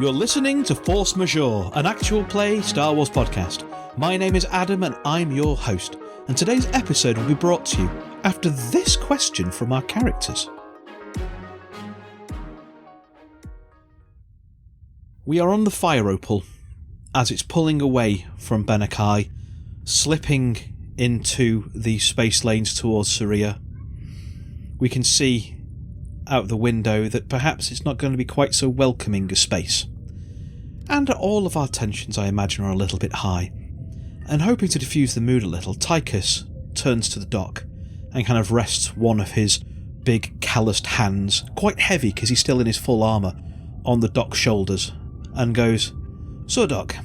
You're listening to Force Majeure, an actual play Star Wars podcast. My name is Adam and I'm your host, and today's episode will be brought to you after this question from our characters. We are on the fire opal as it's pulling away from Benakai, slipping into the space lanes towards Syria. We can see out the window that perhaps it's not going to be quite so welcoming a space. And all of our tensions, I imagine, are a little bit high. And hoping to diffuse the mood a little, Tychus turns to the dock and kind of rests one of his big calloused hands, quite heavy because he's still in his full armour, on the dock's shoulders, and goes, "So Doc,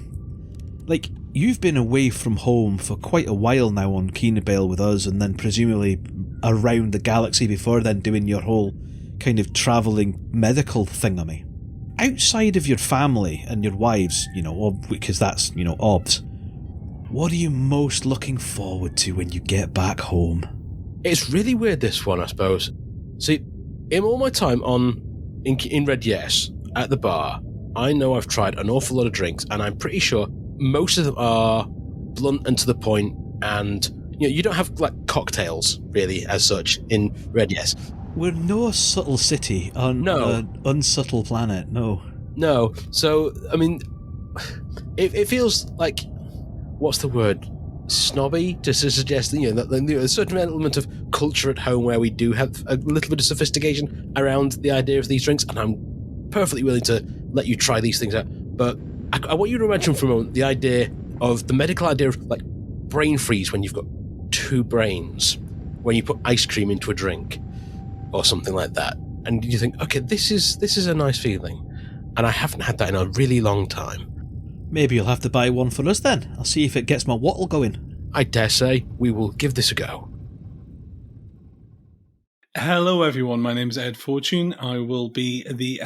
you've been away from home for quite a while now on Keenabale with us, and then presumably around the galaxy before then doing your whole kind of travelling medical thingamy. Outside of your family and your wives, because that's, obs, what are you most looking forward to when you get back home?" It's really weird, this one, I suppose. See, in all my time in Red Yes, at the bar, I know I've tried an awful lot of drinks, and I'm pretty sure most of them are blunt and to the point, and you don't have cocktails, really, as such, in Red Yes. We're no subtle city on an unsubtle planet, no. No, so, I mean, it feels like, what's the word, snobby, to suggest that a certain element of culture at home where we do have a little bit of sophistication around the idea of these drinks, and I'm perfectly willing to let you try these things out. But I want you to imagine for a moment the idea of the medical idea of brain freeze when you've got two brains, when you put ice cream into a drink or something like that, and you think, okay, this is a nice feeling, and I haven't had that in a really long time. Maybe you'll have to buy one for us then. I'll see if it gets my wattle going. I dare say we will give this a go. Hello everyone, my name is Ed Fortune. I will be the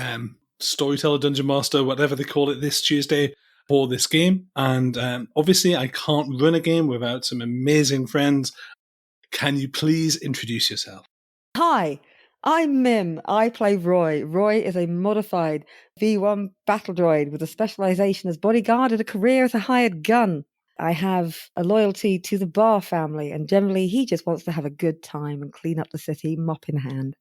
storyteller, dungeon master, whatever they call it, this Tuesday for this game. And obviously I can't run a game without some amazing friends. Can you please introduce yourself? Hi, I'm Mim. I play Roy. Roy is a modified V1 battle droid with a specialisation as bodyguard and a career as a hired gun. I have a loyalty to the Bar family, and generally he just wants to have a good time and clean up the city, mop in hand.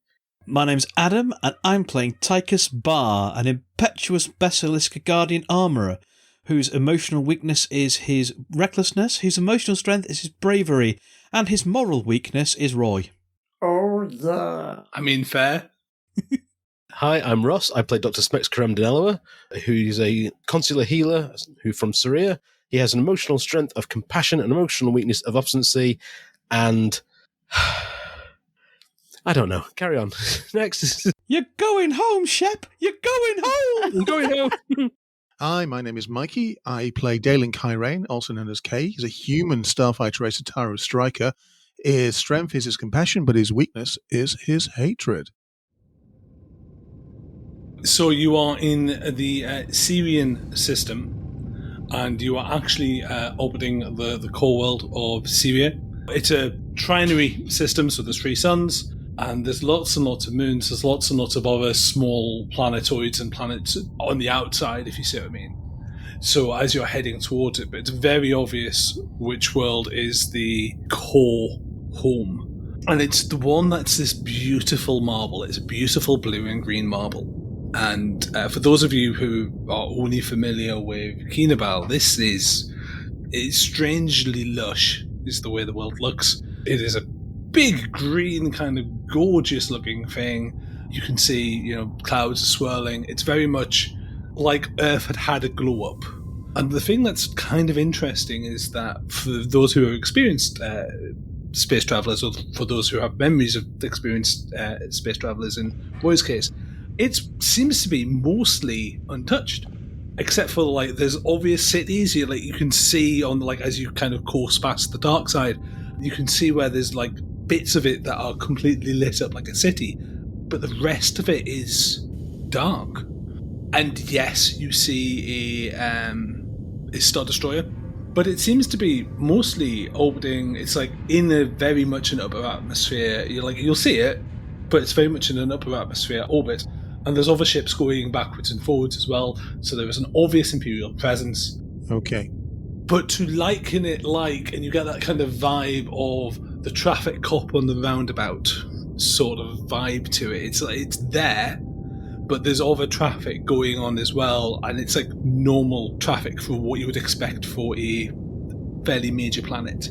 My name's Adam, and I'm playing Tychus Bar, an impetuous Basilisk Guardian Armourer, whose emotional weakness is his recklessness, his emotional strength is his bravery, and his moral weakness is Roy. Oh, yeah. I mean, fair. Hi, I'm Ross. I play Dr. Smex Karam-Denaloa, who's a consular healer who from Syria. He has an emotional strength of compassion and emotional weakness of obstinacy, and I don't know. Carry on. Next. You're going home, Shep! You're going home! I'm going home. Hi, my name is Mikey. I play Dalen Kyrain, also known as Kay. He's a human starfighter racer Taro Striker. His strength is his compassion, but his weakness is his hatred. So you are in the Syrian system, and you are actually orbiting the core world of Syria. It's a trinary system, so there's 3 suns, and there's lots and lots of moons, there's lots and lots of other small planetoids and planets on the outside, if you see what I mean. So as you're heading towards it, but it's very obvious which world is the core home. And it's the one that's this beautiful marble. It's a beautiful blue and green marble. And for those of you who are only familiar with Keenabale, it's strangely lush, is the way the world looks. It is a big green, kind of gorgeous looking thing. You can see, clouds swirling. It's very much like Earth had a glow up. And the thing that's kind of interesting is that for those who have experienced space travelers, or for those who have memories of experienced space travelers in Roy's case, it seems to be mostly untouched, except for there's obvious cities you can see on as you kind of course past the dark side, you can see where there's bits of it that are completely lit up like a city, but the rest of it is dark. And yes, you see a Star Destroyer, but it seems to be mostly orbiting. It's in a very much an upper atmosphere. You'll see it, but it's very much in an upper atmosphere orbit. and there's other ships going backwards and forwards as well, so there is an obvious Imperial presence. Okay. But to liken it like, and you get that kind of vibe of the traffic cop on the roundabout sort of vibe to it. It's like it's there, but there's other traffic going on as well, and it's like normal traffic for what you would expect for a fairly major planet.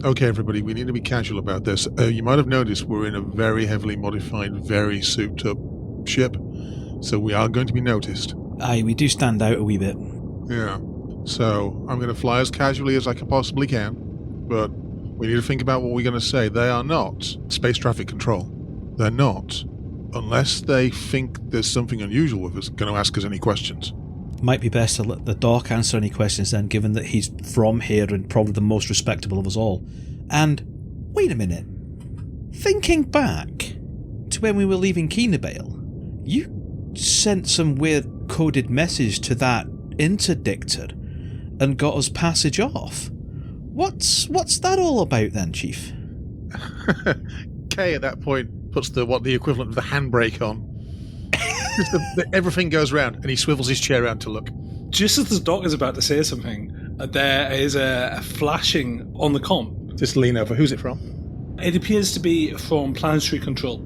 Okay, everybody, we need to be casual about this. You might have noticed we're in a very heavily modified, very souped-up ship, so we are going to be noticed. Aye, we do stand out a wee bit. Yeah. So I'm going to fly as casually as I possibly can, but we need to think about what we're going to say. They are not space traffic control. They're not. Unless they think there's something unusual with us, going to ask us any questions. Might be best to let the Doc answer any questions then, given that he's from here and probably the most respectable of us all. And, wait a minute. Thinking back to when we were leaving Keenabale, you sent some weird coded message to that interdictor and got us passage off. What's that all about then, Chief? Kay at that point puts the equivalent of the handbrake on. Everything goes round, and he swivels his chair around to look. Just as the Doc is about to say something, there is a flashing on the comm. Just lean over. Who's it from? It appears to be from planetary control.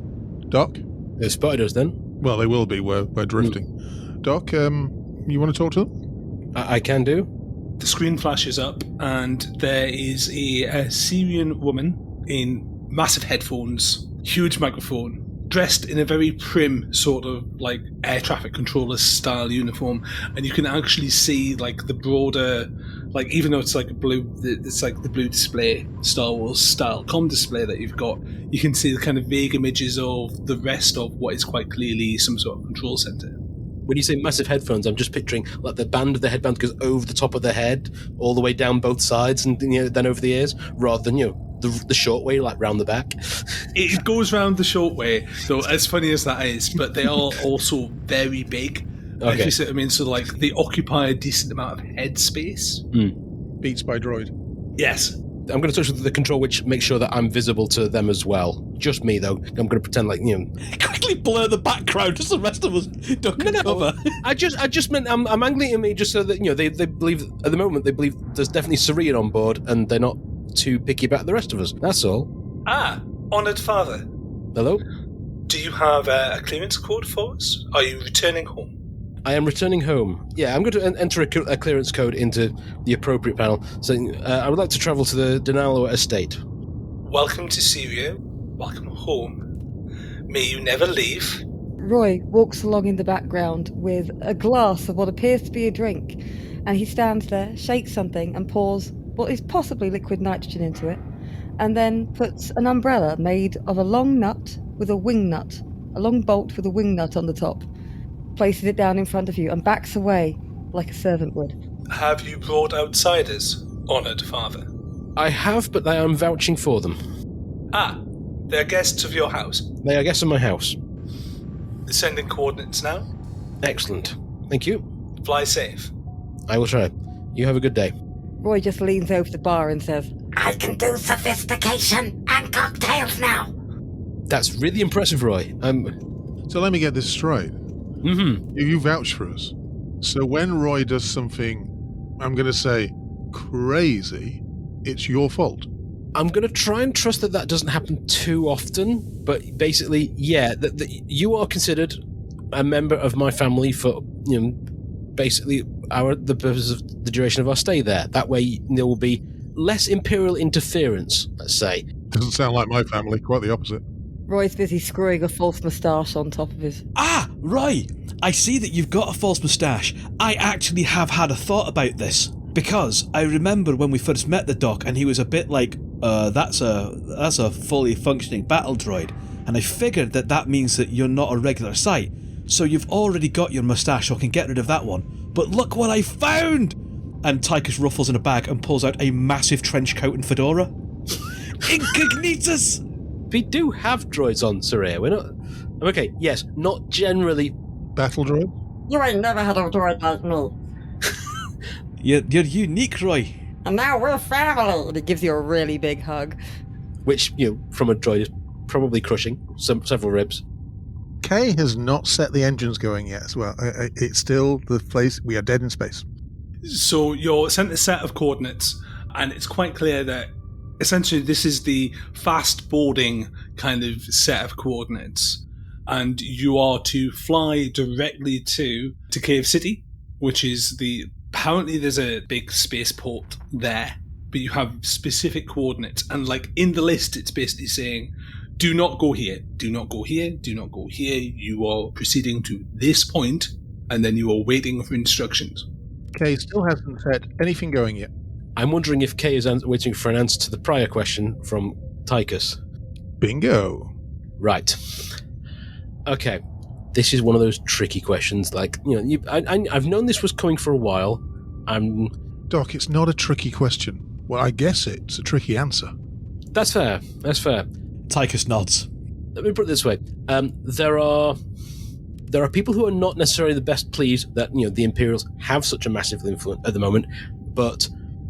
Doc? They spotted us then. Well, they will be. We're drifting. Doc, you want to talk to them? I can do. The screen flashes up, and there is a Syrian woman in massive headphones, huge microphone, dressed in a very prim sort of like air traffic controller style uniform, and you can actually see like the broader, like even though it's like it's like the blue display, Star Wars style comm display that you've got, you can see the kind of vague images of the rest of what is quite clearly some sort of control center. When you say massive headphones, I'm just picturing like the band of the headband goes over the top of the head, all the way down both sides, and then over the ears, rather than the short way, like round the back. It goes round the short way, though, as funny as that is, but they are also very big. Okay. If you see what I mean, so like they occupy a decent amount of head space. Beats by droid. Yes. I'm going to touch with the control, which makes sure that I'm visible to them as well. Just me, though. I'm going to pretend like, Quickly blur the background as the rest of us duck and cover. I just meant I'm angling at me just so that, they believe, at the moment, they believe there's definitely Syrian on board and they're not too picky about the rest of us. That's all. Ah, honoured father. Hello? Do you have a clearance code for us? Are you returning home? I am returning home. Yeah, I'm going to enter a clearance code into the appropriate panel. So I would like to travel to the Denalo estate. Welcome to Syria. Welcome home. May you never leave. Roy walks along in the background with a glass of what appears to be a drink, and he stands there, shakes something, and pours what is possibly liquid nitrogen into it, and then puts an umbrella made of a long nut with a wing nut, a long bolt with a wing nut on the top, places it down in front of you, and backs away like a servant would. Have you brought outsiders, honoured father? I have, but I am vouching for them. Ah, they are guests of your house. They are guests of my house. Sending coordinates now. Excellent. Thank you. Fly safe. I will try. You have a good day. Roy just leans over the bar and says, I can do sophistication and cocktails now. That's really impressive, Roy. So let me get this straight. You vouch for us. So when Roy does something, I'm going to say, crazy, it's your fault. I'm going to try and trust that doesn't happen too often, but basically, yeah, that you are considered a member of my family for, basically the purpose of the duration of our stay there. That way there will be less Imperial interference, let's say. Doesn't sound like my family, quite the opposite. Roy's busy screwing a false moustache on top of his... Ah, Roy! I see that you've got a false moustache. I actually have had a thought about this. Because I remember when we first met the Doc and he was a bit like, that's a fully functioning battle droid. And I figured that means that you're not a regular sight. So you've already got your moustache, so I can get rid of that one. But look what I found! And Tychus ruffles in a bag and pulls out a massive trench coat and fedora. Incognitus! We do have droids on Syria. We're not... Okay, yes, not generally... Battle droid? You ain't never had a droid like me. You're unique, Roy. And now we're family. And it gives you a really big hug. Which, from a droid is probably crushing several ribs. Kay has not set the engines going yet as well. It's still the place. We are dead in space. So you're sent a set of coordinates, and it's quite clear that essentially this is the fast boarding kind of set of coordinates. And you are to fly directly to Cave City, which is apparently there's a big spaceport there, but you have specific coordinates. And like in the list, it's basically saying, do not go here, do not go here, do not go here. You are proceeding to this point, and then you are waiting for instructions. Kay still hasn't set anything going yet. I'm wondering if Kay is waiting for an answer to the prior question from Tychus. Bingo. Right. Okay. This is one of those tricky questions. Like, I've known this was coming for a while. Doc, it's not a tricky question. Well, I guess it's a tricky answer. That's fair. That's fair. Tychus nods. Let me put it this way. There are people who are not necessarily the best pleased that the Imperials have such a massive influence at the moment, but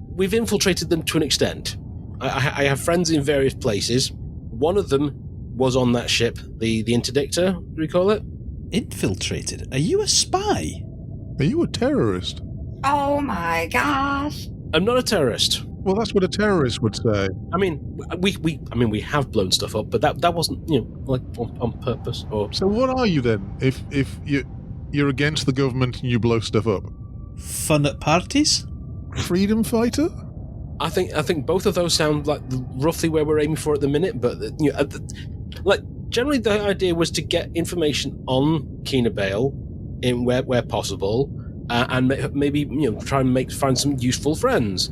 we've infiltrated them to an extent. I have friends in various places. One of them was on that ship, the Interdictor, do we call it? Infiltrated? Are you a spy? Are you a terrorist? Oh my gosh. I'm not a terrorist. Well, that's what a terrorist would say. I mean, we have blown stuff up, but that wasn't like on purpose or. So what are you then? If you're against the government and you blow stuff up, Fun at parties? freedom fighter? I think both of those sound like roughly where we're aiming for at the minute, but like generally the idea was to get information on Kina Bale in where possible, and maybe try and find some useful friends.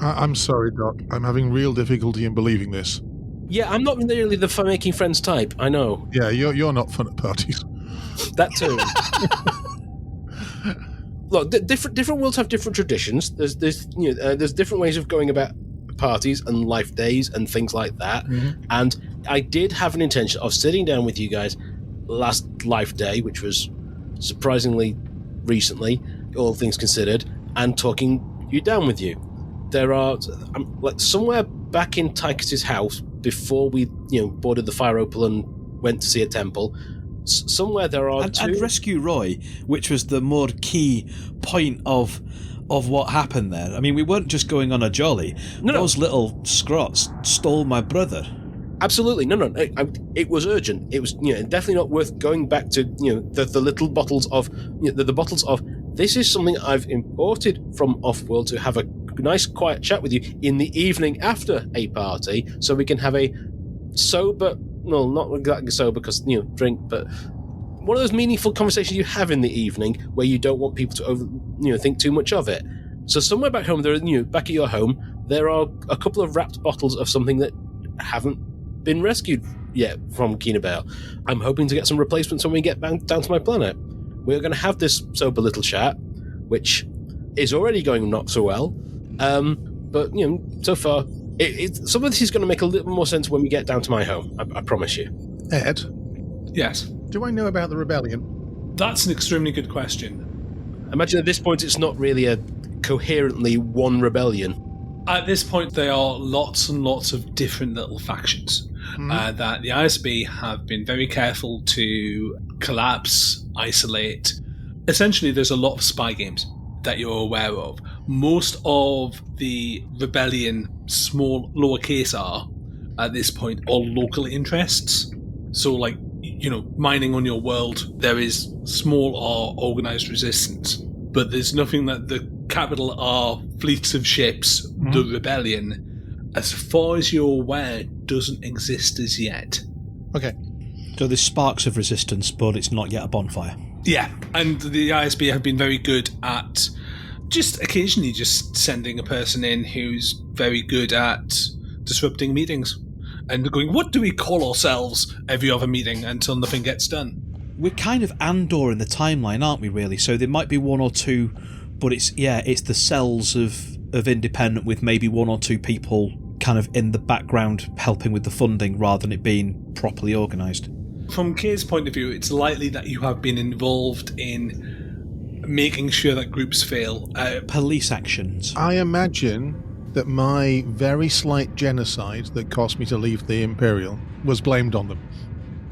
I'm sorry, Doc. I'm having real difficulty in believing this. Yeah, I'm not really the making friends type. I know. Yeah, you're not fun at parties. That too. Look, different worlds have different traditions. There's different ways of going about parties and life days and things like that. Mm-hmm. And I did have an intention of sitting down with you guys last life day, which was surprisingly recently, all things considered, and talking you down with you. There are like somewhere back in Tychus's house before we boarded the Fire Opal and went to see a temple. Somewhere there are two... And rescue Roy, which was the more key point of what happened there. I mean, we weren't just going on a jolly. Those little scrots stole my brother. Absolutely, no. It was urgent. It was definitely not worth going back to the little bottles of the bottles of. This is something I've imported from Offworld to have a nice quiet chat with you in the evening after a party, so we can have a sober. Well, not exactly sober because drink, but one of those meaningful conversations you have in the evening where you don't want people to think too much of it. So somewhere back home, back at your home, there are a couple of wrapped bottles of something that haven't been rescued yet from Kina Bale. I'm hoping to get some replacements when we get down to my planet. We're going to have this sober little chat, which is already going not so well. But so far, some of this is going to make a little more sense when we get down to my home. I promise you. Ed? Yes. Do I know about the rebellion? That's an extremely good question. I imagine at this point it's not really a coherently one rebellion. At this point, there are lots and lots of different little factions that the ISB have been very careful to collapse, isolate. Essentially, there's a lot of spy games that you're aware of. Most of the rebellion, small, lowercase r, at this point, are local interests. So, like, mining on your world, there is small r organised resistance, but there's nothing that the capital R fleets of ships, the rebellion, as far as you're aware, doesn't exist as yet. Okay. So there's sparks of resistance, but it's not yet a bonfire. Yeah, and the ISB have been very good at just occasionally just sending a person in who's very good at disrupting meetings and going, what do we call ourselves every other meeting until nothing gets done? We're kind of Andor in the timeline, aren't we, really? So there might be one or two, but it's the cells of Independent with maybe one or two people kind of in the background helping with the funding rather than it being properly organised. From Kay's point of view, it's likely that you have been involved in making sure that groups fail. Police actions. I imagine that my very slight genocide that cost me to leave the Imperial was blamed on them.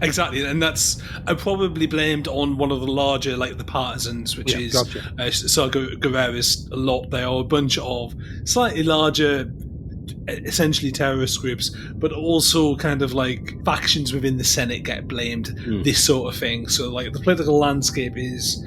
Exactly, and that's probably blamed on one of the larger, like the Partisans, which is gotcha. Saw Gerrera's lot. They are a bunch of slightly larger, essentially terrorist groups, but also kind of like factions within the Senate get blamed. This sort of thing. So like the political landscape is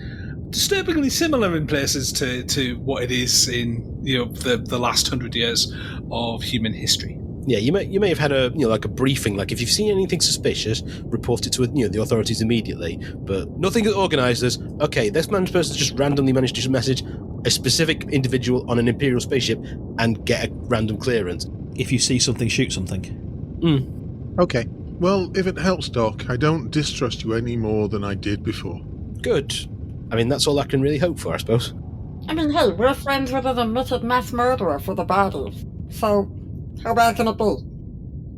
disturbingly similar in places to what it is in the last 100 years of human history. Yeah, you may have had a like a briefing, like if you've seen anything suspicious, report it to the authorities immediately. But nothing that organised as okay, this person just randomly managed to message a specific individual on an Imperial spaceship and get a random clearance. If you see something, shoot something. Okay. Well, if it helps, Doc, I don't distrust you any more than I did before. Good. I mean, that's all I can really hope for, I suppose. I mean, hey, we're friends with an admitted mass murderer for the bodies. So, how bad can it be?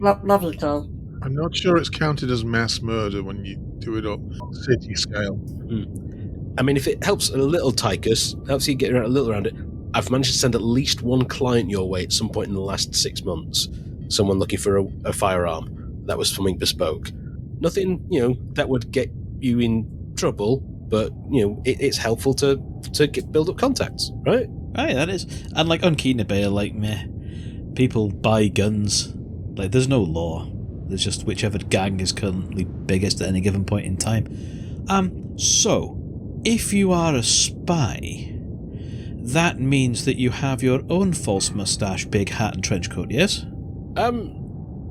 Love you, Kay. I'm not sure it's counted as mass murder when you do it on city scale. I mean, if it helps a little, Tychus, helps you get a little around it, I've managed to send at least one client your way at some point in the last 6 months. Someone looking for a firearm. That was something bespoke. Nothing, that would get you in trouble, but, it's helpful to build up contacts, right? Right, that is. And like on Kina Bay, like, meh, people buy guns. Like, there's no law. There's just whichever gang is currently biggest at any given point in time. So, if you are a spy, that means that you have your own false moustache, big hat and trench coat, yes?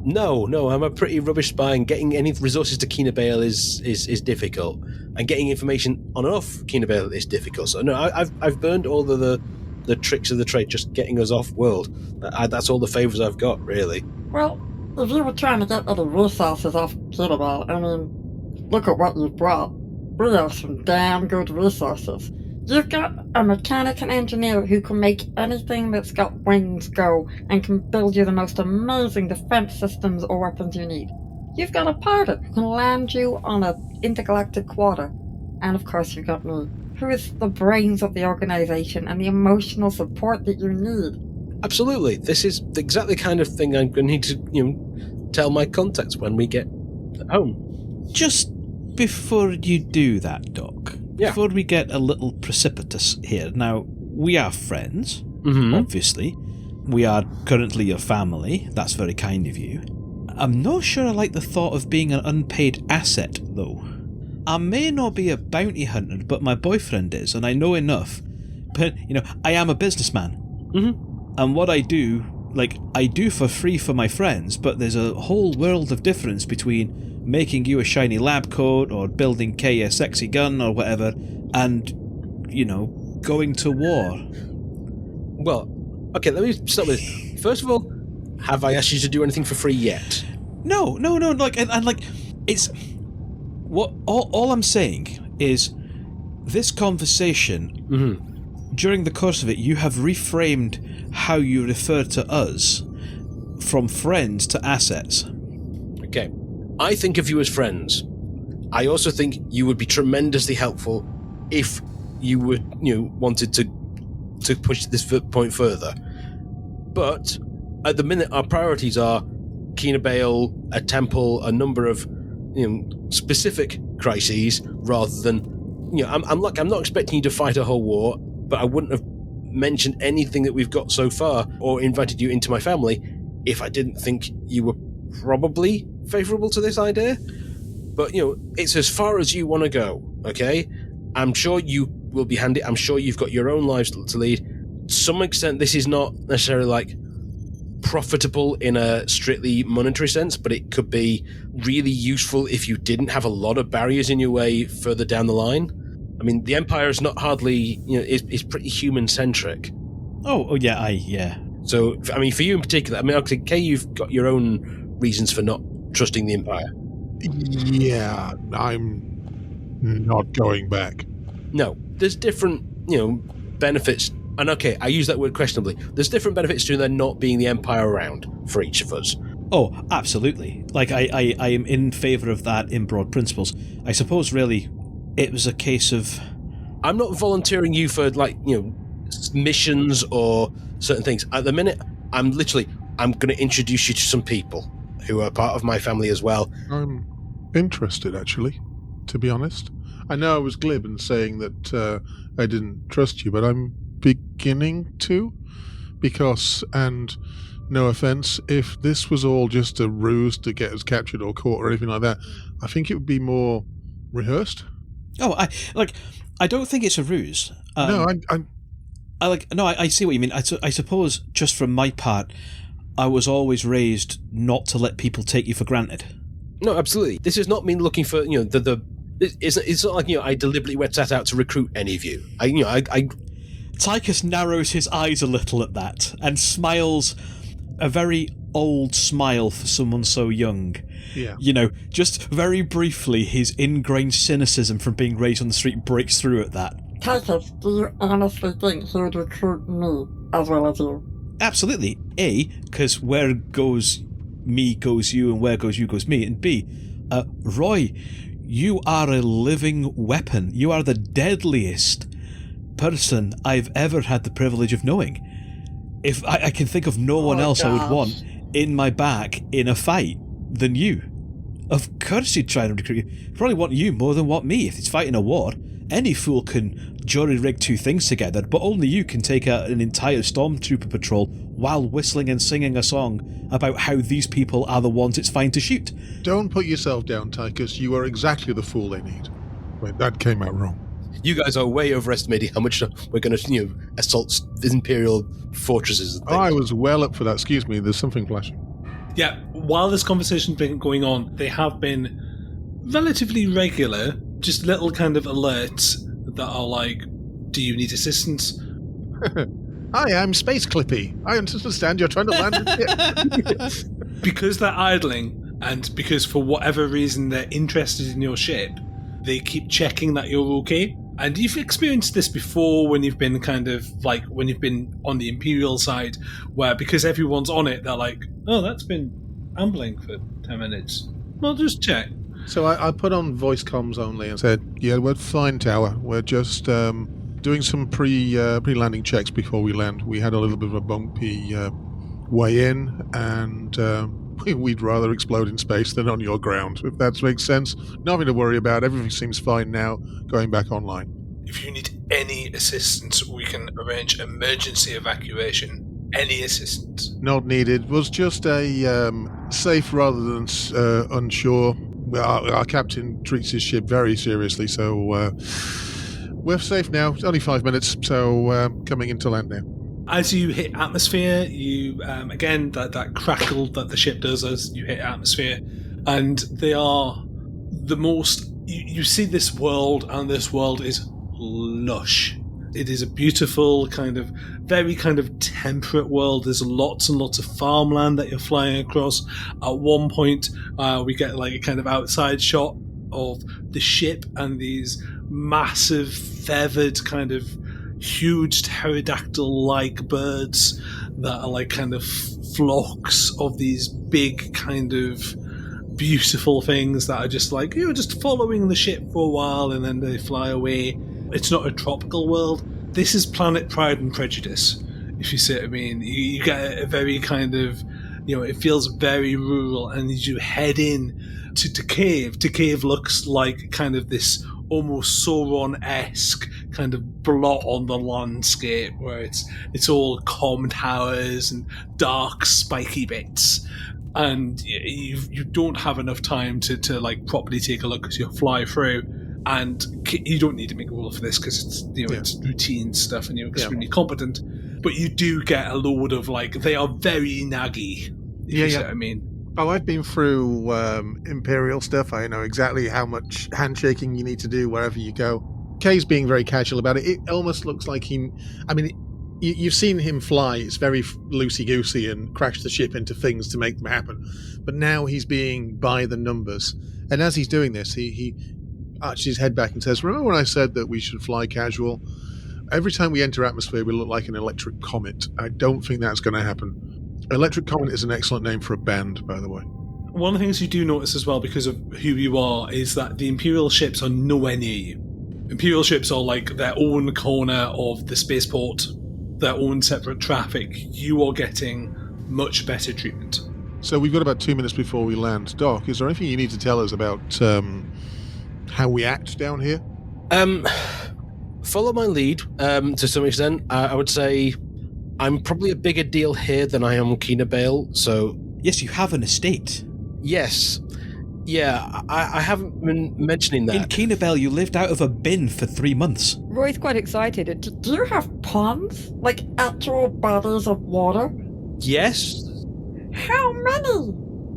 No, I'm a pretty rubbish spy, and getting any resources to Kina Bale is difficult, and getting information on and off Kina Bale is difficult. So no, I've burned all of the tricks of the trade, just getting us off world. That's all the favours I've got, really. Well, if you were trying to get any resources off Kina Bale, I mean, look at what you've brought. We have some damn good resources. You've got a mechanic and engineer who can make anything that's got wings go and can build you the most amazing defense systems or weapons you need. You've got a pilot who can land you on an intergalactic quarter. And of course you've got me, who is the brains of the organization and the emotional support that you need. Absolutely. This is the exactly kind of thing I'm going to need to, tell my contacts when we get home. Just before you do that, Doc, before we get a little precipitous here, now, we are friends, obviously. We are currently your family. That's very kind of you. I'm not sure I like the thought of being an unpaid asset, though. I may not be a bounty hunter, but my boyfriend is, and I know enough. But, I am a businessman. And what I do, I do for free for my friends, but there's a whole world of difference between making you a shiny lab coat or building Kay a sexy gun or whatever, and, going to war. Well, okay, let me start with this. First of all, have I asked you to do anything for free yet? No, it's... What all I'm saying is, this conversation, during the course of it, you have reframed how you refer to us from friends to assets. Okay. I think of you as friends. I also think you would be tremendously helpful if you would, wanted to push this point further. But at the minute, our priorities are Kina Bale, a temple, a number of, specific crises, rather than, I'm not expecting you to fight a whole war, but I wouldn't have mentioned anything that we've got so far or invited you into my family if I didn't think you were probably favourable to this idea. But, it's as far as you want to go, okay? I'm sure you will be handy. I'm sure you've got your own lives to lead. To some extent, this is not necessarily, profitable in a strictly monetary sense, but it could be really useful if you didn't have a lot of barriers in your way further down the line. I mean, the Empire is not hardly, is pretty human-centric. Oh, yeah. So, I mean, for you in particular, okay, Kay, you've got your own reasons for not trusting the Empire. Yeah, I'm not going back. No, there's different, benefits. And okay, I use that word questionably. There's different benefits to there not being the Empire around for each of us. Oh, absolutely. I am in favour of that in broad principles. I suppose, really, it was a case of... I'm not volunteering you for, missions or certain things. At the minute, I'm going to introduce you to some people who are part of my family as well. interested, actually, to be honest. I know I was glib in saying that I didn't trust you, but I'm beginning to. Because, and no offence, if this was all just a ruse to get us captured or caught or anything like that, I think it would be more rehearsed. Oh, I don't think it's a ruse. No, I see what you mean. I suppose, just from my part, I was always raised not to let people take you for granted. No, absolutely. This is not me looking for, it's not like, I deliberately went set out to recruit any of you. Tychus narrows his eyes a little at that and smiles a very old smile for someone so young. Yeah. Just very briefly, his ingrained cynicism from being raised on the street breaks through at that. Tychus, do you honestly think he would recruit me as well as you? Absolutely. A, because where goes me goes you, and where goes you goes me. And B, Roy, you are a living weapon. You are the deadliest person I've ever had the privilege of knowing. If I can think of no one else I would want in my back in a fight than you. Of course you'd try and recruit you. Probably want you more than want me if it's fighting a war. Any fool can jury-rig two things together, but only you can take out an entire stormtrooper patrol while whistling and singing a song about how these people are the ones it's fine to shoot. Don't put yourself down, Tychus. You are exactly the fool they need. Wait, that came out wrong. You guys are way overestimating how much we're going to, assault Imperial fortresses and things. I was well up for that. Excuse me, there's something flashing. Yeah, while this conversation's been going on, they have been relatively regular, just little kind of alerts that are like, do you need assistance? Hi, I'm Space Clippy. I understand you're trying to land a ship. Because they're idling, and because for whatever reason they're interested in your ship, they keep checking that you're okay. And you've experienced this before when you've been when you've been on the Imperial side, where because everyone's on it, they're like, oh, that's been ambling for 10 minutes. Well, just check. So I put on voice comms only and said, yeah, we're fine, Tower. We're just doing some pre-landing checks before we land. We had a little bit of a bumpy way in, and we'd rather explode in space than on your ground, if that makes sense. Nothing to worry about. Everything seems fine now. Going back online. If you need any assistance, we can arrange emergency evacuation. Any assistance. Not needed. Was just a safe rather than unsure. Our captain treats his ship very seriously, so we're safe now. It's only 5 minutes, so coming into land now. As you hit atmosphere, you again that crackle that the ship does as you hit atmosphere, and they are the most. You see this world, and this world is lush. It is a beautiful very temperate world. There's lots and lots of farmland that you're flying across. At one point, we get like a kind of outside shot of the ship and these massive feathered huge pterodactyl-like birds that are like kind of flocks of these big beautiful things that are just like, just following the ship for a while and then they fly away. It's not a tropical world. This is Planet Pride and Prejudice, if you see what I mean. You get a very it feels very rural, and as you head in to Cave looks like this almost Sauron-esque blot on the landscape where it's all calm towers and dark spiky bits, and you don't have enough time to properly take a look as you fly through. And you don't need to make a roll for this because it's routine stuff and you're extremely competent, but you do get a load of they are very naggy. You see what I mean? Oh, I've been through Imperial stuff. I know exactly how much handshaking you need to do wherever you go. Kay's being very casual about it. It almost looks like you've seen him fly. It's very loosey-goosey and crash the ship into things to make them happen. But now he's being by the numbers. And as he's doing this, he arches his head back and says, remember when I said that we should fly casual? Every time we enter atmosphere, we look like an electric comet. I don't think that's going to happen. Electric Comet is an excellent name for a band, by the way. One of the things you do notice as well, because of who you are, is that the Imperial ships are nowhere near you. Imperial ships are like their own corner of the spaceport, their own separate traffic. You are getting much better treatment. So we've got about 2 minutes before we land. Doc, is there anything you need to tell us about how we act down here? Follow my lead to some extent. I would say I'm probably a bigger deal here than I am on Kina Bale, so... Yes, you have an estate. Yes. Yeah, I haven't been mentioning that. In Kina Bale, you lived out of a bin for 3 months. Roy's quite excited. Do you have ponds? Like actual bodies of water? Yes? How many?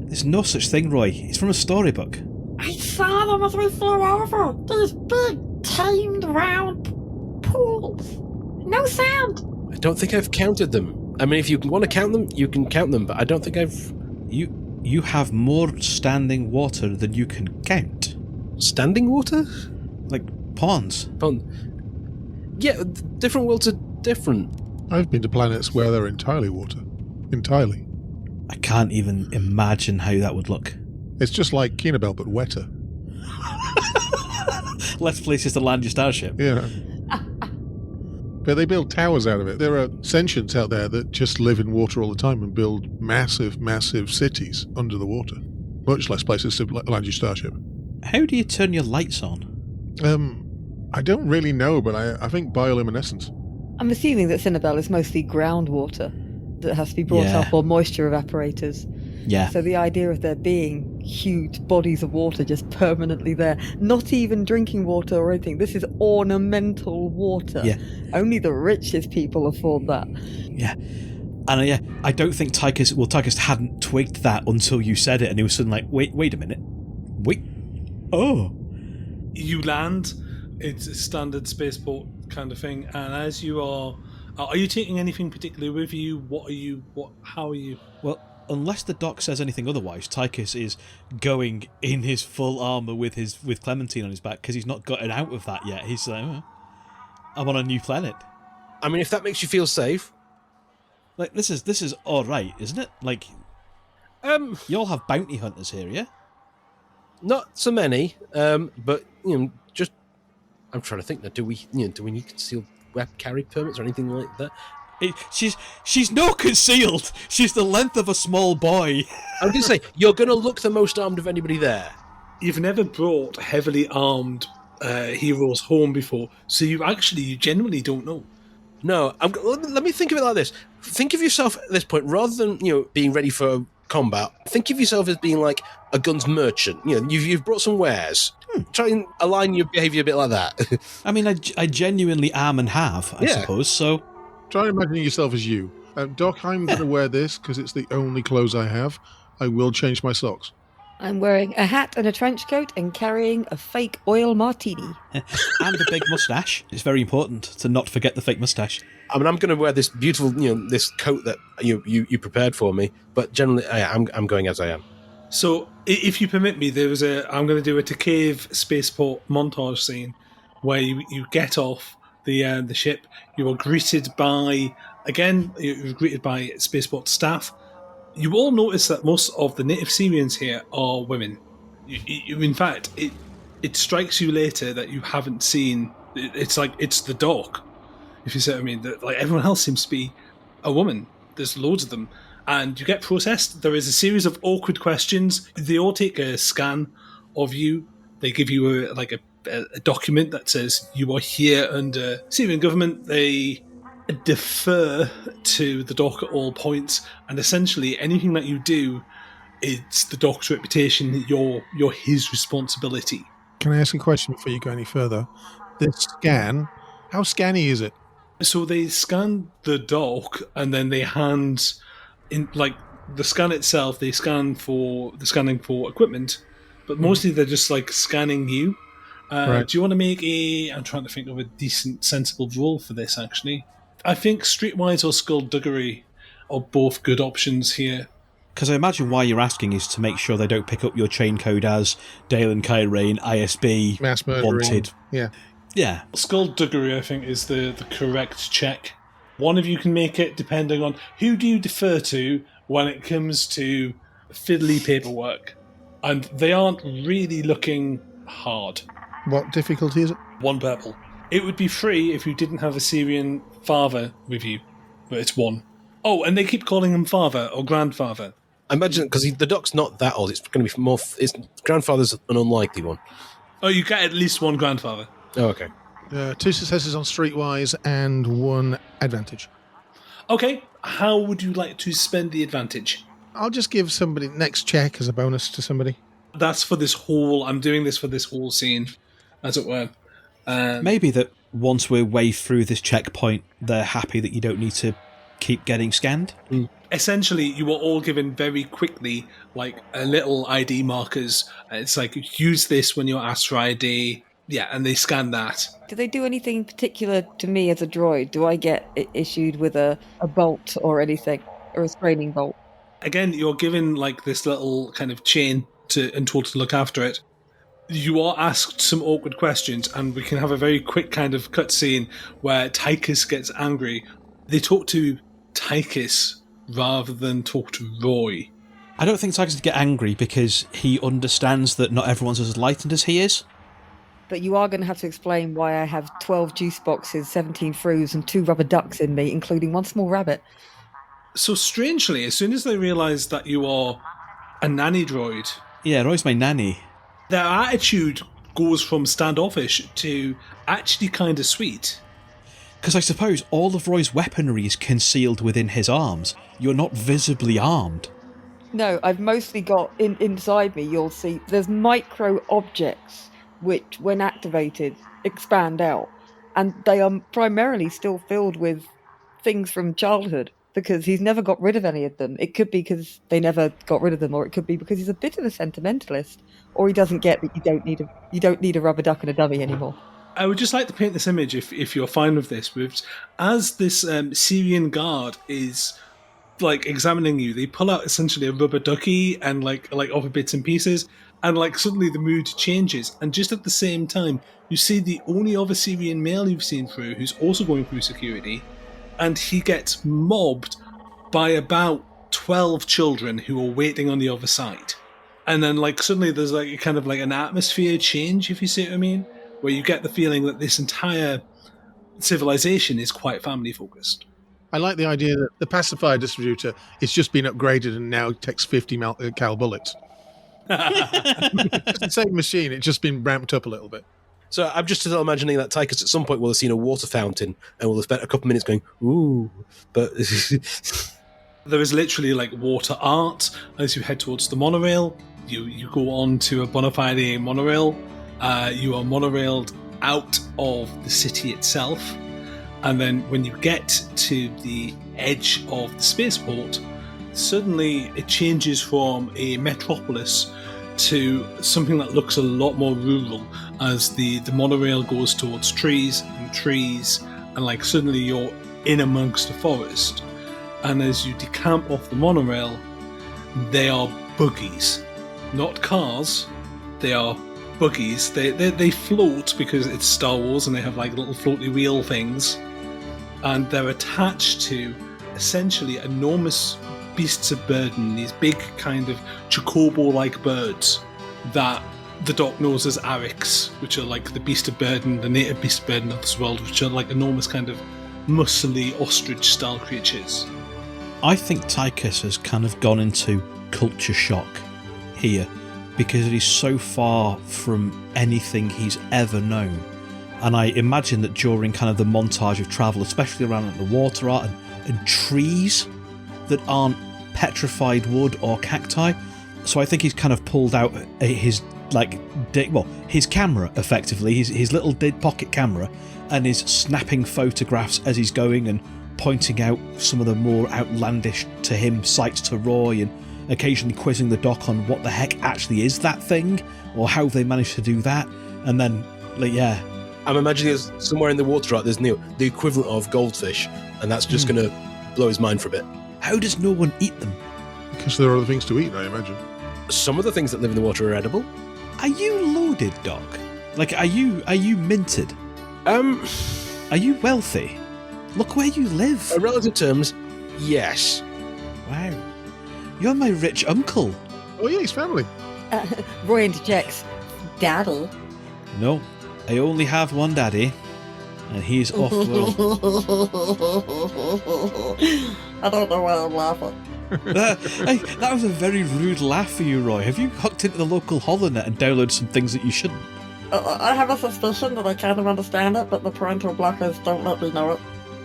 There's no such thing, Roy. It's from a storybook. I saw them as we flew over. These big, tamed, round pools. No sound. I don't think I've counted them. I mean, if you want to count them, you can count them, but I don't think I've... You have more standing water than you can count. Standing water? Like ponds. Yeah, different worlds are different. I've been to planets where they're entirely water. Entirely. I can't even imagine how that would look. It's just like Kina Bale, but wetter. Less places to land your starship. Yeah. But they build towers out of it. There are sentients out there that just live in water all the time and build massive, massive cities under the water. Much less places to land your starship. How do you turn your lights on? I don't really know, but I think bioluminescence. I'm assuming that Cinnabelle is mostly groundwater that has to be brought up, or moisture evaporators. Yeah. So the idea of there being huge bodies of water just permanently there, not even drinking water or anything, this is ornamental water. Yeah. Only the richest people afford that. Yeah. And I don't think Tychus hadn't twigged that until you said it, and he was suddenly like, wait a minute. Wait. Oh. You land, it's a standard spaceport kind of thing, and as you are you taking anything particularly with you? How are you? Well, unless the doc says anything otherwise, Tychus is going in his full armour with Clementine on his back, because he's not gotten out of that yet. He's like, I'm on a new planet. I mean, if that makes you feel safe. Like, this is alright, isn't it? Like, you all have bounty hunters here, yeah? Not so many, but, just... I'm trying to think now, do we need concealed weapon carry permits or anything like that? She's not concealed. She's the length of a small boy. I was going to say, you're going to look the most armed of anybody there. You've never brought heavily armed heroes home before, so you genuinely don't know. No, let me think of it like this. Think of yourself at this point, rather than being ready for combat, think of yourself as being like a guns merchant. You've brought some wares. Try and align your behaviour a bit like that. I mean, I genuinely am and have, I suppose, so... Try imagining yourself as you. Doc, I'm going to wear this because it's the only clothes I have. I will change my socks. I'm wearing a hat and a trench coat and carrying a fake oil martini. And a big moustache. It's very important to not forget the fake moustache. I mean, I'm going to wear this beautiful, this coat that you prepared for me, but generally, I'm going as I am. So, if you permit me, I'm going to do a to cave spaceport montage scene where you get off the ship. You are greeted by spaceport staff. You all notice that most of the native Syrians here are women. In fact, it strikes you later that you haven't seen. It's like it's the doc, if you see what I mean. That like everyone else seems to be a woman. There's loads of them. And you get processed. There is a series of awkward questions. They all take a scan of you. They give you a document that says you are here under Syrian government. They defer to the doc at all points, and essentially anything that you do, it's the doc's reputation. You're his responsibility. Can I ask a question before you go any further? This scan, how scanny is it? So they scan the doc, and then they hand in the scan itself. They scanning for equipment, but mostly they're just like scanning you. Right. Do you want to make I'm trying to think of a decent, sensible roll for this, actually. I think Streetwise or Skullduggery are both good options here. Because I imagine why you're asking is to make sure they don't pick up your chain code as Dale and Kyrene, ISB, Mass murdering. wanted. Yeah. Yeah. Skullduggery, I think, is the correct check. One of you can make it, depending on who do you defer to when it comes to fiddly paperwork. And they aren't really looking hard. What difficulty is it? 1 purple. It would be free if you didn't have a Syrian father with you, but it's 1. Oh, and they keep calling him father or grandfather. I imagine because the doc's not that old. It's going to be more. His grandfather's an unlikely one. Oh, you get at least one grandfather. Oh, okay. 2 successes on Streetwise and 1 advantage. Okay, how would you like to spend the advantage? I'll just give somebody next check as a bonus to somebody. That's for this whole... I'm doing this for this whole scene, as it were. Maybe that once we're way through this checkpoint, they're happy that you don't need to keep getting scanned. Essentially, you were all given very quickly, like, a little ID markers. It's like, use this when you're asked for ID. Yeah, and they scan that. Do they do anything particular to me as a droid? Do I get issued with a bolt or anything? Or a straining bolt? Again, you're given, like, this little kind of chain and told to look after it. You are asked some awkward questions, and we can have a very quick kind of cutscene where Tychus gets angry. They talk to Tychus rather than talk to Roy. I don't think Tychus would get angry because he understands that not everyone's as enlightened as he is. But you are going to have to explain why I have 12 juice boxes, 17 fruits, and 2 rubber ducks in me, including 1 small rabbit. So strangely, as soon as they realise that you are a nanny droid... Yeah, Roy's my nanny. Their attitude goes from standoffish to actually kind of sweet. Because I suppose all of Roy's weaponry is concealed within his arms. You're not visibly armed. No, I've mostly got, inside me, you'll see, there's micro objects which, when activated, expand out. And they are primarily still filled with things from childhood, because he's never got rid of any of them. It could be because they never got rid of them, or it could be because he's a bit of a sentimentalist, or he doesn't get that you don't need a rubber duck and a dummy anymore. I would just like to paint this image, if you're fine with this. As this Syrian guard is like examining you, they pull out essentially a rubber ducky and like other bits and pieces, and like suddenly the mood changes. And just at the same time, you see the only other Syrian male you've seen through, who's also going through security, and he gets mobbed by about 12 children who are waiting on the other side. And then like suddenly there's like a kind of like an atmosphere change, if you see what I mean, where you get the feeling that this entire civilization is quite family focused. I like the idea that the pacifier distributor is just been upgraded and now takes 50 cal bullets. It's the same machine, it's just been ramped up a little bit. So I'm just still imagining that Tychus at some point will have seen a water fountain and will have spent a couple of minutes going, ooh, but... There is literally like water art as you head towards the monorail. You go on to a bona fide monorail. You are monorailed out of the city itself. And then when you get to the edge of the spaceport, suddenly it changes from a metropolis to something that looks a lot more rural as the monorail goes towards trees, and like suddenly you're in amongst the forest. And as you decamp off the monorail, they are buggies. Not cars, they are buggies. They float because it's Star Wars and they have like little floaty wheel things. And they're attached to essentially enormous beasts of burden, these big kind of chocobo-like birds that the Doc knows as Ariks, which are like the beast of burden, the native beast of burden of this world, which are like enormous kind of muscly ostrich-style creatures. I think Tychus has kind of gone into culture shock here because it is so far from anything he's ever known. And I imagine that during kind of the montage of travel, especially around like, the water art and trees that aren't petrified wood or cacti, so I think he's kind of pulled out his his camera effectively, his little pocket camera, and is snapping photographs as he's going and pointing out some of the more outlandish to him sights to Roy, and occasionally quizzing the Doc on what the heck actually is that thing or how they managed to do that. And then I'm imagining there's somewhere in the water art there's the equivalent of goldfish, and that's just going to blow his mind for a bit. How does no one eat them? Because there are other things to eat, I imagine. Some of the things that live in the water are edible. Are you loaded, Doc? Like, are you minted? Are you wealthy? Look where you live. In relative terms, yes. Wow. You're my rich uncle. Oh yeah, he's family. Roy interjects, Daddy. No, I only have one daddy, and he's off-world. I don't know why I'm laughing. Hey, that was a very rude laugh for you, Roy. Have you hooked into the local holonet and downloaded some things that you shouldn't? I have a suspicion that I kind of understand it, but the parental blockers don't let me know it.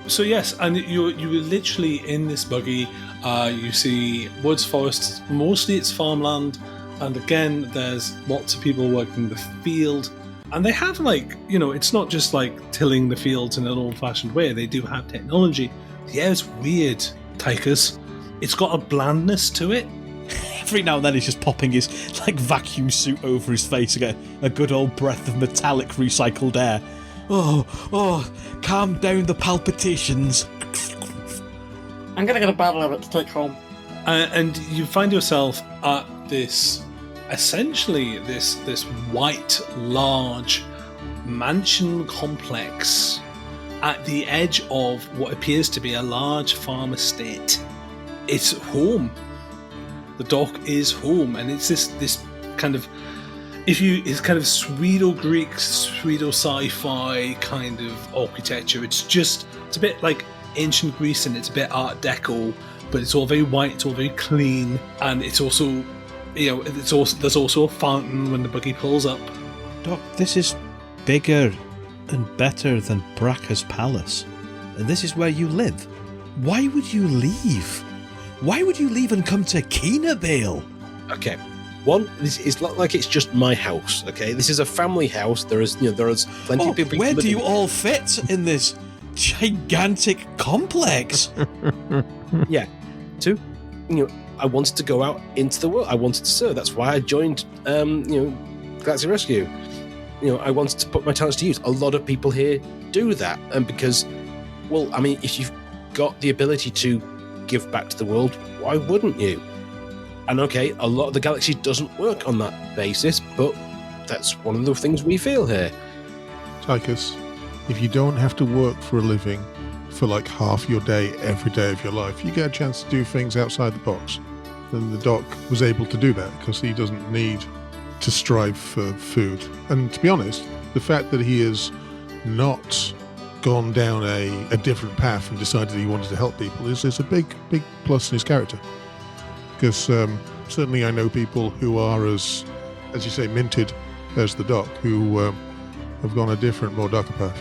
So yes, and you were literally in this buggy. You see woods, forests. Mostly it's farmland, and again, there's lots of people working the field. And they have it's not just like tilling the fields in an old-fashioned way. They do have technology. Yeah, it's weird, Tychus. It's got a blandness to it. Every now and then he's just popping his vacuum suit over his face to get a good old breath of metallic recycled air. Oh, calm down the palpitations. I'm gonna get a bottle of it to take home. And you find yourself at this white, large mansion complex at the edge of what appears to be a large farm estate. It's home. The dock is home, and it's this kind of it's kind of Swedish-Greek, Swedish-sci-fi kind of architecture. It's a bit like ancient Greece, and it's a bit Art Deco, but it's all very white, it's all very clean, and it's also, there's also a fountain when the buggy pulls up. Doc, this is bigger and better than Bracca's palace, and this is where you live. Why would you leave? Why would you leave and come to Kina Bale? Okay. One, this is not like it's just my house, okay? This is a family house. There is plenty of people. Where do you all fit in this gigantic complex? Yeah. Two, I wanted to go out into the world. I wanted to serve. That's why I joined, Galaxy Rescue. I wanted to put my talents to use. A lot of people here do that, and because, if you've got the ability to give back to the world, why wouldn't you? And okay, a lot of the galaxy doesn't work on that basis, but that's one of the things we feel here. Tychus, if you don't have to work for a living for half your day every day of your life, you get a chance to do things outside the box. And the Doc was able to do that because he doesn't need to strive for food. And to be honest, the fact that he has not gone down a different path and decided he wanted to help people is a big plus in his character. Because certainly I know people who are as you say, minted as the Doc, who have gone a different, more darker path.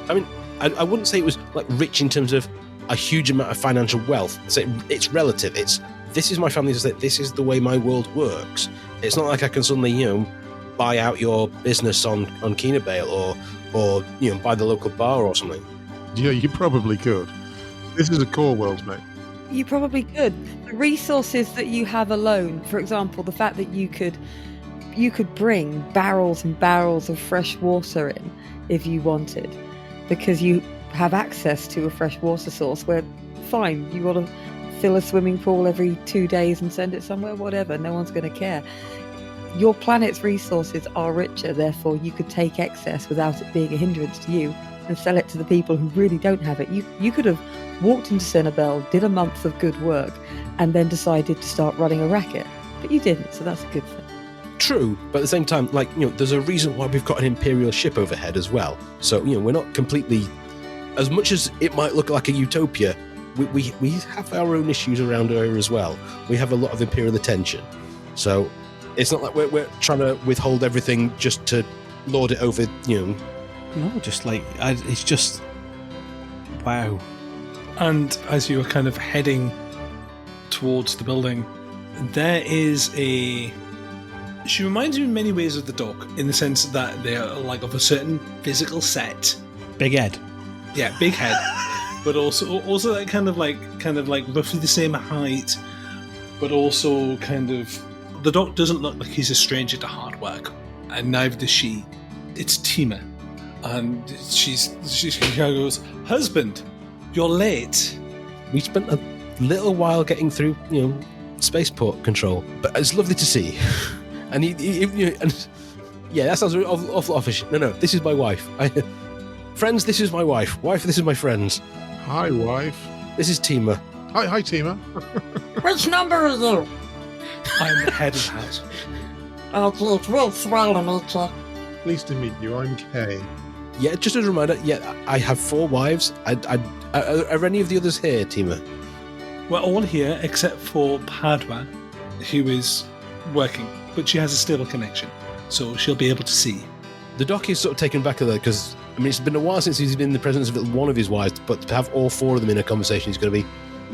I wouldn't say it was rich in terms of a huge amount of financial wealth. So it's relative. This is my family. This is the way my world works. It's not like I can suddenly buy out your business on Kina Bale or buy the local bar or something. Yeah, you probably could. This is a core world, mate. You probably could. The resources that you have alone, for example, the fact that you could bring barrels and barrels of fresh water in if you wanted, because you have access to a fresh water source where, fine, you want to fill a swimming pool every 2 days and send it somewhere, whatever, no one's going to care. Your planet's resources are richer, therefore you could take excess without it being a hindrance to you and sell it to the people who really don't have it. You could have walked into Cinnabelle, did a month of good work, and then decided to start running a racket. But you didn't, so that's a good thing. True, but at the same time, there's a reason why we've got an Imperial ship overhead as well. So, we're not completely... As much as it might look like a utopia, we have our own issues around here as well. We have a lot of Imperial attention. So, it's not like we're trying to withhold everything just to lord it over, No, it's just... Wow. And as you are kind of heading towards the building, there is a... She reminds you in many ways of the Doc, in the sense that they are of a certain physical set. Big head. Yeah, big head. But also that kind of roughly the same height, but also kind of... The Doc doesn't look like he's a stranger to hard work, and neither does she. It's Tima. And she kind of goes, "Husband, you're late." We spent a little while getting through, spaceport control, but it's lovely to see. And yeah, that sounds awful offish. No, this is my wife. Friends, this is my wife. Wife, this is my friends. Hi, wife. This is Tima. Hi, Tima. Which number are you? I'm the head of the house. Oh, geez, real swell to meet you. Pleased to meet you. I'm Kay. Yeah, just as a reminder, I have 4 wives. Are any of the others here, Tima? We're all here except for Padua, who is working, but she has a stable connection, so she'll be able to see. The doc is sort of taken back of that because, I mean, it's been a while since he's been in the presence of one of his wives, but to have all four of them in a conversation is going to be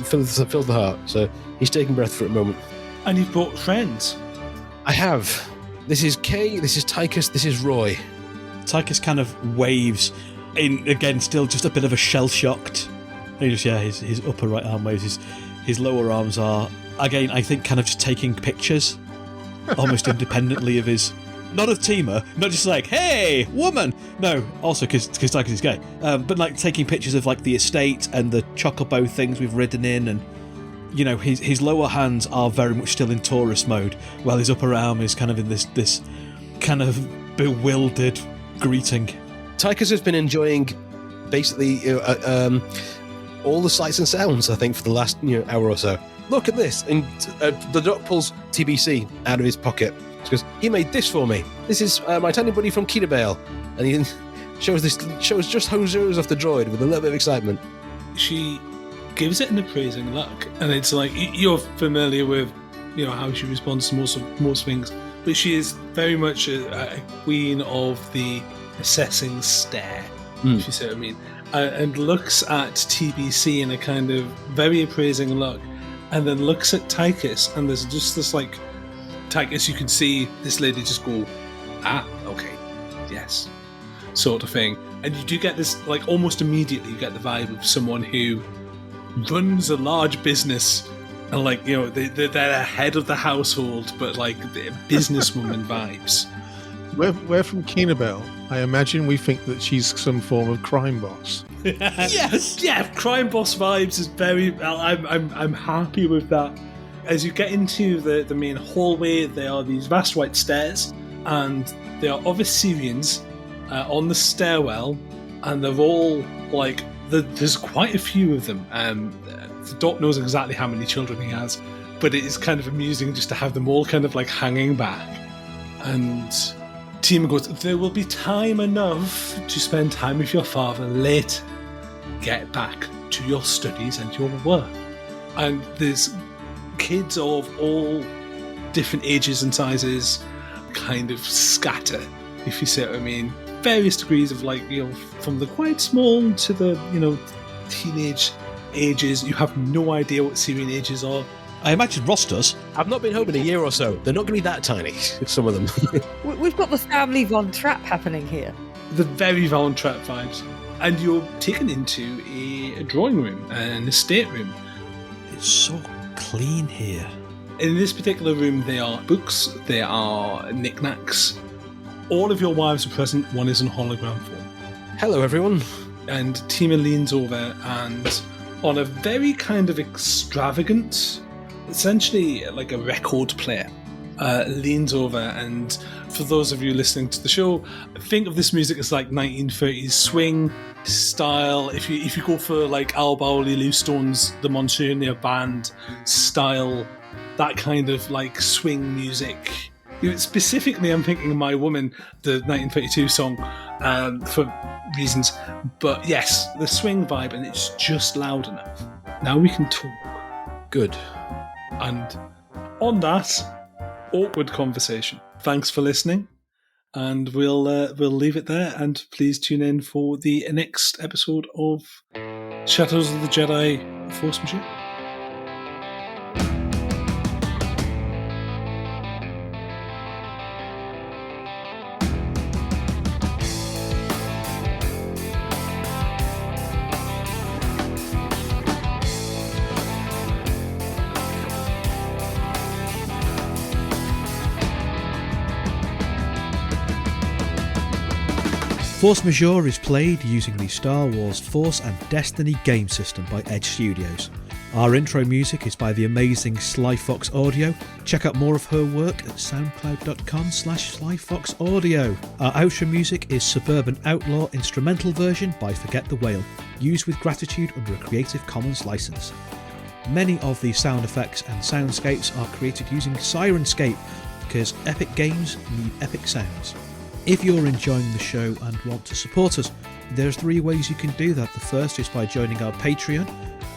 filled the heart. So he's taking breath for a moment. And you've brought friends. I have. This is Kay, this is Tychus, this is Roy. Tychus kind of waves in, again, still just a bit of a shell-shocked. His upper right arm waves, his lower arms are, again, I think kind of just taking pictures, almost independently of his... Not of Tima, not just like, hey, woman! No, also because Tychus is gay. But like taking pictures of like the estate and the chocobo things we've ridden in, and you know, his lower hands are very much still in tourist mode, while his upper arm is kind of in this kind of bewildered greeting. Tychus has been enjoying basically all the sights and sounds, I think, for the last hour or so. Look at this, and the doc pulls TBC out of his pocket. Because he made this for me. This is my tiny buddy from Ketabale, and he shows just how zeros off the droid with a little bit of excitement. She gives it an appraising look, and it's like you're familiar with, how she responds to most things, but she is very much a queen of the assessing stare, if you see what I mean, and looks at TBC in a kind of very appraising look, and then looks at Tychus, and there's just this like. Tychus, you can see this lady just go, okay, yes, sort of thing. And you do get this, like, almost immediately you get the vibe of someone who runs a large business and, like, they're head of the household, but, like, businesswoman vibes. We're from Keenabel. I imagine we think that she's some form of crime boss. Yes! Yeah, crime boss vibes is very... I'm happy with that. As you get into the main hallway, there are these vast white stairs, and there are other Syrians on the stairwell, and they're all like, there's quite a few of them. The doc knows exactly how many children he has, but it is kind of amusing just to have them all kind of like hanging back. And Tima goes, there will be time enough to spend time with your father later. Get back to your studies and your work. And there's kids of all different ages and sizes kind of scatter, if you see what I mean. Various degrees of like, from the quite small to the, teenage ages. You have no idea what Syrian ages are. I imagine Ross does. I've not been home in a year or so. They're not going to be that tiny, some of them. We've got the family Von Trapp happening here. The very Von Trapp vibes. And you're taken into a drawing room, an estate room. It's so clean here. In this particular room, there are books, there are knickknacks. All of your wives are present, one is in hologram form. Hello, everyone. And Tima leans over and, on a very kind of extravagant, essentially like a record player, leans over, and for those of you listening to the show, think of this music as like 1930s swing style. If you go for like Al Bowley, Lou Stone's The Monsoonier Band style, that kind of like swing music. Specifically, I'm thinking of My Woman, the 1932 song, for reasons. But yes, the swing vibe, and it's just loud enough. Now we can talk. Good. And on that awkward conversation, thanks for listening, and we'll leave it there. And please tune in for the next episode of Shadows of the Jedi: Force Majeure. Force Majeure is played using the Star Wars Force and Destiny game system by Edge Studios. Our intro music is by the amazing Sly Fox Audio. Check out more of her work at soundcloud.com/SlyFoxAudio. Our outro music is Suburban Outlaw instrumental version by Forget the Whale, used with gratitude under a Creative Commons license. Many of the sound effects and soundscapes are created using Sirenscape, because epic games need epic sounds. If you're enjoying the show and want to support us, there's 3 ways you can do that. The first is by joining our Patreon,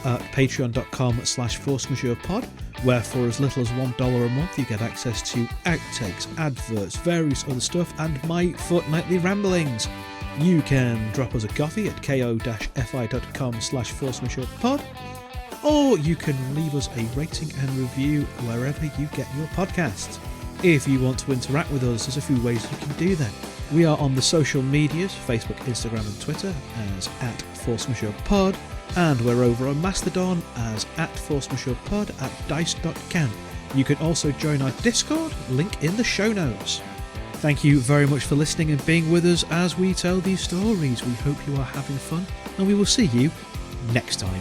at patreon.com/forcemajeurepod, where for as little as $1 a month you get access to outtakes, adverts, various other stuff, and my fortnightly ramblings. You can drop us a coffee at ko-fi.com/forcemajeurepod, or you can leave us a rating and review wherever you get your podcasts. If you want to interact with us, there's a few ways you can do that. We are on the social medias, Facebook, Instagram and Twitter as @forcemajeurepod, and we're over on Mastodon as @forcemajeurepod at dice.can. You can also join our Discord, link in the show notes. Thank you very much for listening and being with us as we tell these stories. We hope you are having fun, and we will see you next time.